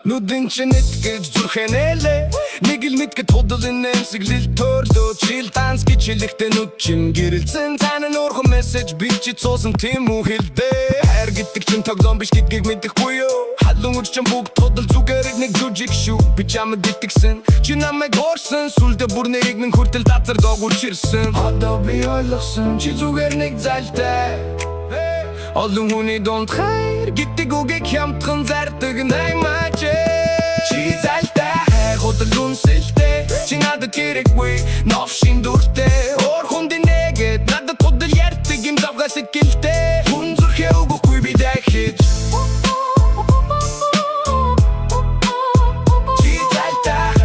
Нүдэн чинь итгэж зүрхэнэлээ нэг л мэдгэд худалын нэмсэглэл төрлөө чил данс гэж хэлэхдээ нүд чинь гэрэлцэн цаана нуурхан мессеж би чи цуусан тийм үү хэлдэ хайр гэдэг чинь тоглоом биш гэдгийг мэдэхгүй юу халуун үр чинь бүгд худал зүгээр нэг жүжиг шүү би чамд итгэсэн чи намайг хоорсон сүлдө бүр нэгэн хүртэл дазар доогурч ирсэн одоо би ойлгосон чи зүгээр нэг залтай олон хүний донд хайр гэдэг үгийг хямдхан зардаг наймаач чи залтай хайр худал үнсэлтэй чи надад хэрэггүй новшин дүртэй ор хүнд нэгэд надад худал ярьдаг юм завгаас итгэлтэй хүн зүрхээ өгөхгүй би дахиж чи залтай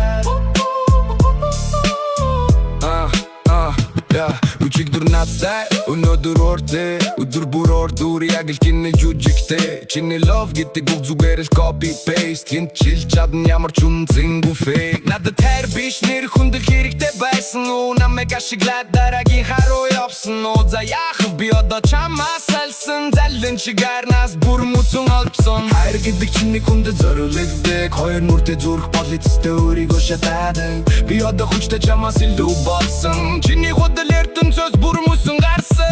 үчиг дүр надтай өнөөдөр ордэ өдөр бүр ордур яг л гинэ жүжигтэй чиний love гэдэг үг зүгээр л copy paste хинт чил чадна ямар ч үнцэнгүй fake надад хайр биш нэр хүндэл хэрэгтэй байсан уу намайг ашиглаад дараагийн харуу явсан уу за яах би одоо чамаас салсан залэн чигарнаас бүр муцун олбсон хайр гэдэг чиний хүндэл зориулдаг хоёр нүртэй зүрх бол эцэстээ өөрийгөө шатаадаг би одоо хүчтэй чамаас илүү болсон чиний худал ертөнцөөс бүр муцун гарсан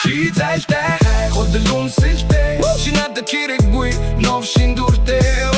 чи залтай худал үнсэлтэй чи надад хэрэггүй новшин дүртэй